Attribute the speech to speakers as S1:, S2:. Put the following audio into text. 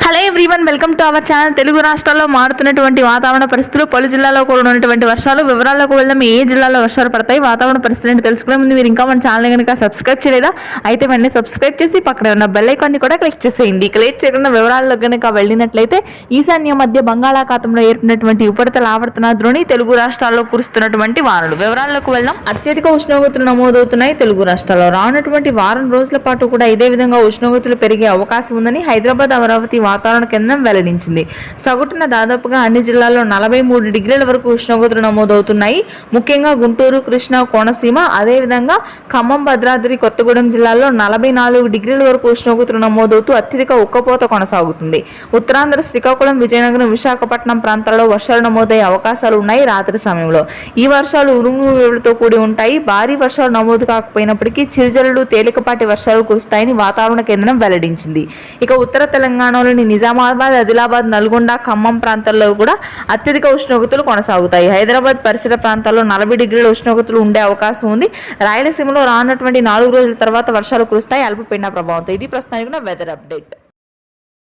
S1: Hello everyone, welcome to our channel. Telugu రాష్ట్రాల్లో మారుతున్నటువంటి వాతావరణ పరిస్థితులు, పలు జిల్లాల్లో ఉన్నటువంటి వర్షాలు వివరాలకు వెళ్దాం. ఏ జిల్లాలో వర్షాలు పడతాయి, వాతావరణ పరిస్థితిని తెలుసుకునే ముందు మీరు ఇంకా మన ఛానల్ కనుక సబ్స్క్రైబ్ చేయలేదా అయితే వెంటనే సబ్స్క్రైబ్ చేసి పక్కన ఉన్న బెల్ ఐకాన్ని కూడా క్లిక్ చేసేయండి. లేట్ చేయకుండా వివరాల్లో కనుక వెళ్ళినట్లయితే ఈశాన్య మధ్య బంగాళాఖాతంలో ఏర్పడినటువంటి ఉపరితల ఆవర్తన ద్రోణి తెలుగు రాష్ట్రాల్లో కురుస్తున్నటువంటి వానలు. వివరాల్లోకి వెళ్దాం. అత్యధిక ఉష్ణోగ్రతలు నమోదవుతున్నాయి తెలుగు రాష్ట్రాల్లో. రానున్నటువంటి వారం రోజుల పాటు కూడా ఇదే విధంగా ఉష్ణోగ్రతలు పెరిగే అవకాశం ఉందని హైదరాబాద్, అమరావతి వాతావరణ కేంద్రం వెల్లడించింది. సగటున దాదాపుగా అన్ని జిల్లాల్లో 43 డిగ్రీల వరకు ఉష్ణోగ్రతలు నమోదవుతున్నాయి. ముఖ్యంగా గుంటూరు, కృష్ణా, కోనసీమ, అదేవిధంగా ఖమ్మం, భద్రాద్రి, కొత్తగూడెం జిల్లాల్లో 44 డిగ్రీల వరకు ఉష్ణోగ్రతలు నమోదవుతూ అత్యధిక ఉక్కపోత కొనసాగుతుంది. ఉత్తరాంధ్ర, శ్రీకాకుళం, విజయనగరం, విశాఖపట్నం ప్రాంతాల్లో వర్షాలు నమోదయ్యే అవకాశాలు ఉన్నాయి. రాత్రి సమయంలో ఈ వర్షాలు ఉరుములతో కూడి ఉంటాయి. భారీ వర్షాలు నమోదు కాకపోయినప్పటికీ చిరుజల్లులు, తేలికపాటి వర్షాలు కురుస్తాయని వాతావరణ కేంద్రం వెల్లడించింది. ఇక ఉత్తర తెలంగాణలోని నిజామాబాద్, ఆదిలాబాద్, నల్గొండ, ఖమ్మం ప్రాంతాల్లో కూడా అత్యధిక ఉష్ణోగ్రతలు కొనసాగుతాయి. హైదరాబాద్ పరిసర ప్రాంతాల్లో 40 డిగ్రీల ఉష్ణోగ్రతలు ఉండే అవకాశం ఉంది. రాయలసీమలో రానున్నటువంటి 4 రోజుల తర్వాత వర్షాలు కురుస్తాయి అల్పపీడన ప్రభావంతో. ఇది ప్రస్తుతానికి వెదర్ అప్డేట్.